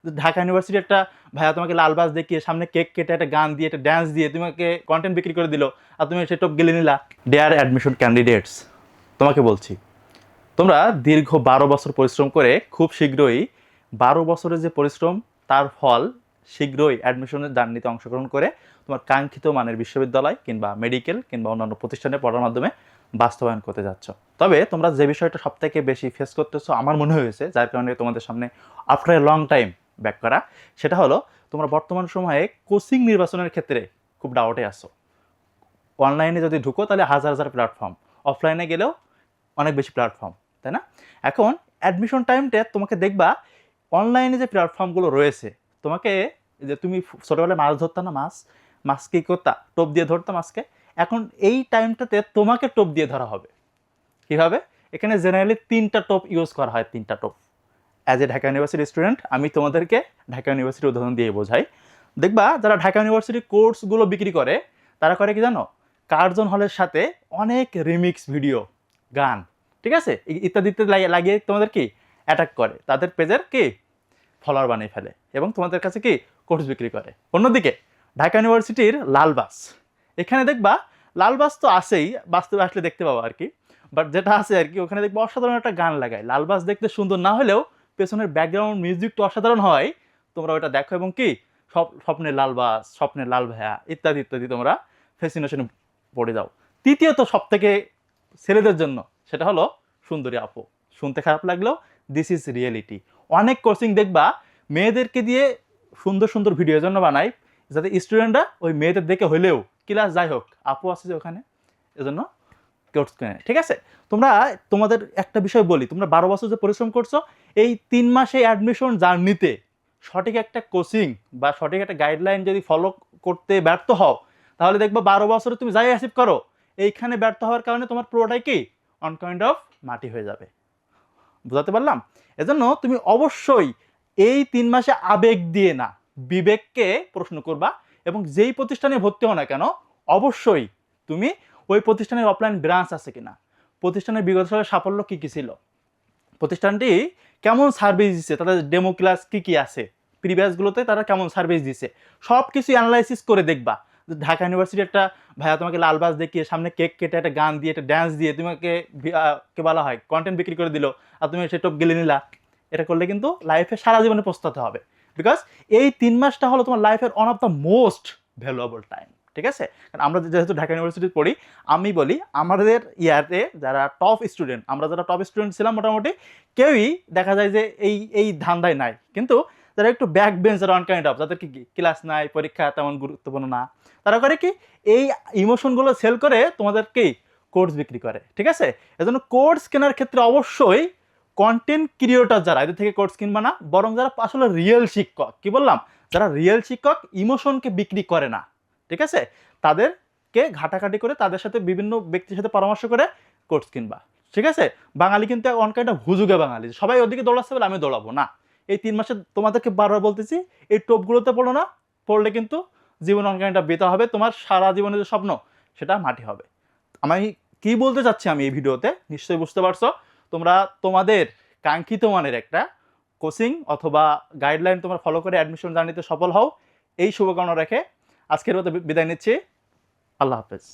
Dhaka university একটা ভাইয়া তোমাকে লাল বাস দেখিয়ে সামনে কেক কেটে একটা গান দিয়ে একটা ড্যান্স দিয়ে তোমাকে কন্টেন্ট বিক্রি করে দিল, আর তুমি সে টপ গেলে নিলা। ডেয়ার অ্যাডমিশন ক্যান্ডিডেটস, তোমাকে বলছি, তোমরা দীর্ঘ 12 বছর পরিশ্রম করে খুব শীঘ্রই 12 বছরের যে পরিশ্রম তার ফল শীঘ্রই অ্যাডমিশনের জার্নিতে অংশগ্রহণ করে তোমার কাঙ্ক্ষিত মানের বিশ্ববিদ্যালয় কিংবা মেডিকেল কিংবা অন্যান্য প্রতিষ্ঠানে পড়ার মাধ্যমে বাস্তবায়ন করতে যাচ্ছ। তবে তোমরা যে বিষয়টা সবথেকে বেশি ফেস করতেছো আমার মনে হয়েছে, যার কারণে তোমাদের সামনে after a long time back করা, সেটা হলো তোমরা বর্তমান সময়ে কোচিং নির্বাচনের ক্ষেত্রে খুব ডাউটে আসো। অনলাইনে যদি ঢুকো তাহলে হাজার হাজার প্ল্যাটফর্ম, অফলাইনে গেলেও অনেক বেশি প্ল্যাটফর্ম, তাই না? এখন অ্যাডমিশন টাইমটা তোমাকে দেখবা অনলাইনে যে প্ল্যাটফর্মগুলো রয়েছে, তোমাকে যে তুমি ছোটোবেলায় মাছ ধরতা না, মাছ কী করতা, টোপ দিয়ে ধরতাম মাছকে, এখন এই টাইমটাতে তোমাকে টোপ দিয়ে ধরা হবে। কীভাবে? এখানে জেনারেলি 3টা টোপ ইউজ করা হয়, 3টা টোপ। As a Dhaka university student আমি তোমাদেরকে ঢাকা ইউনিভার্সিটির উদাহরণ দিয়ে বোঝাই। দেখবা যারা ঢাকা ইউনিভার্সিটির কোর্সগুলো বিক্রি করে, তারা করে কি জানো? কার্জন হলের সাথে অনেক রিমিক্স ভিডিও, গান, ঠিক আছে, ইত্যাদি ইত্যাদি লাগিয়ে তোমাদের কি অ্যাটাক করে, তাদের পেজের কি ফলোয়ার বানিয়ে ফেলে এবং তোমাদের কাছে কি কোর্স বিক্রি করে। অন্যদিকে ঢাকা ইউনিভার্সিটির লালবাস, এখানে দেখবা লালবাস তো আছেই, বাস্তবে আসলে দেখতে পাবো আর কি, বাট যেটা আছে আর কি ওখানে দেখবো অসাধারণ একটা গান লাগায়। লালবাস দেখতে সুন্দর না হলেও পেছনের ব্যাকগ্রাউন্ড মিউজিকটা অসাধারণ হয়, তোমরা ওটা দেখো এবং কি স্বপ্নের লালবাস, স্বপ্নের লাল ভাইয়া ইত্যাদি ইত্যাদি তোমরা ফ্যাসিনেশনে পড়ে যাও। তৃতীয়ত সব থেকে ছেলেদের জন্য সেটা হলো সুন্দরী আপু। শুনতে খারাপ লাগলেও দিস ইজ রিয়েলিটি। অনেক কোচিং দেখবা মেয়েদেরকে দিয়ে সুন্দর সুন্দর ভিডিও জন্য বানায়, যাতে স্টুডেন্টরা ওই মেয়েদের দেখে হইলেও ক্লাস যাই হোক আপু আছে যে ওখানে, এজন্য কোর্স কেনে। ঠিক আছে, তোমরা তোমাদের একটা বিষয় বলি, তোমরা 12 বছর যে পরিশ্রম করছো, এই 3 মাসে অ্যাডমিশন জার্নিতে সঠিক একটা কোচিং বা সঠিক একটা গাইডলাইন যদি ফলো করতে ব্যর্থ হও, তাহলে দেখবা 12 বছরে তুমি যাই অ্যাচিভ করো, এইখানে ব্যর্থ হওয়ার কারণে তোমার পুরোটাই কি অন কাইন্ড অফ মাটি হয়ে যাবে। বুঝাতে পারলাম? এজন্য তুমি অবশ্যই এই 3 মাসে আবেগ দিয়ে না, বিবেককে প্রশ্ন করবা এবং যেই প্রতিষ্ঠানে ভর্তি হও না কেন অবশ্যই তুমি ওই প্রতিষ্ঠানের অফলাইন ব্রাঞ্চ আছে কিনা, প্রতিষ্ঠানের বিগত সালের সাফল্য কী কী ছিল, প্রতিষ্ঠানটি কেমন সার্ভিস দিচ্ছে, তাদের ডেমো ক্লাস কী কী আছে, প্রিভিয়াসগুলোতে তারা কেমন সার্ভিস দিচ্ছে, সব কিছু অ্যানালাইসিস করে দেখবা। ঢাকা ইউনিভার্সিটি একটা ভাইয়া তোমাকে লাল বাস দেখিয়ে সামনে কেক কেটে একটা গান দিয়ে একটা ড্যান্স দিয়ে তোমাকে কে বলা হয় কন্টেন্ট বিক্রি করে দিল, আর তুমি সে টপ গেলে নিলা। এটা করলে কিন্তু লাইফে সারা জীবনে পস্তাতে হবে, বিকজ এই 3 মাসটা হলো তোমার লাইফের one of the most valuable time. ঠিক আছে, কারণ আমরা যেহেতু ঢাকা ইউনিভার্সিটিতে পড়ি, আমি বলি আমাদের ইয়াতে যারা টপ স্টুডেন্ট, আমরা যারা টপ স্টুডেন্ট ছিলাম মোটামুটি কেউই দেখা যায় যে এই ধান্দায় নাই, কিন্তু যারা একটু back bencher on kind of, যাদের কি ক্লাস নাই, পরীক্ষা তেমন গুরুত্বপূর্ণ না, তারা করে কি এই ইমোশনগুলো সেল করে তোমাদেরকে কোর্স বিক্রি করে। ঠিক আছে, এজন্য কোর্স কেনার ক্ষেত্রে অবশ্যই কন্টেন্ট ক্রিয়েটর যারা, এদের থেকে কোর্স কিনবা না, বরং যারা আসলে রিয়েল শিক্ষক, কি বললাম, যারা রিয়েল শিক্ষক ইমোশনকে বিক্রি করে না, ঠিক আছে, তাদেরকে ঘাটাঘাটি করে তাদের সাথে বিভিন্ন ব্যক্তির সাথে পরামর্শ করে কোর্স কিনবা। ঠিক আছে, বাঙালি কিন্তু অন কাইন্ড অফ হুজুগে বাঙালি, সবাই ওদিকে দৌড়াচ্ছে বলে আমি দৌড়াবো না। এই 3 মাসে তোমাদেরকে বারবার বলতেছি এই টোপগুলোতে পড়ো না, পড়লে কিন্তু জীবন অন কাইন্ড অফ বেতা হবে, তোমার সারা জীবনের যে স্বপ্ন সেটা মাটি হবে। আমি কি বলতে চাচ্ছি আমি এই ভিডিওতে নিশ্চয়ই বুঝতে পারছো। তোমরা তোমাদের কাঙ্ক্ষিত মানের একটা কোচিং অথবা গাইডলাইন তোমরা ফলো করে অ্যাডমিশন জার্নিতে সফল হও, এই শুভকামনা রেখে আজকের মতো বিদায় নিচ্ছি। আল্লাহ হাফেজ।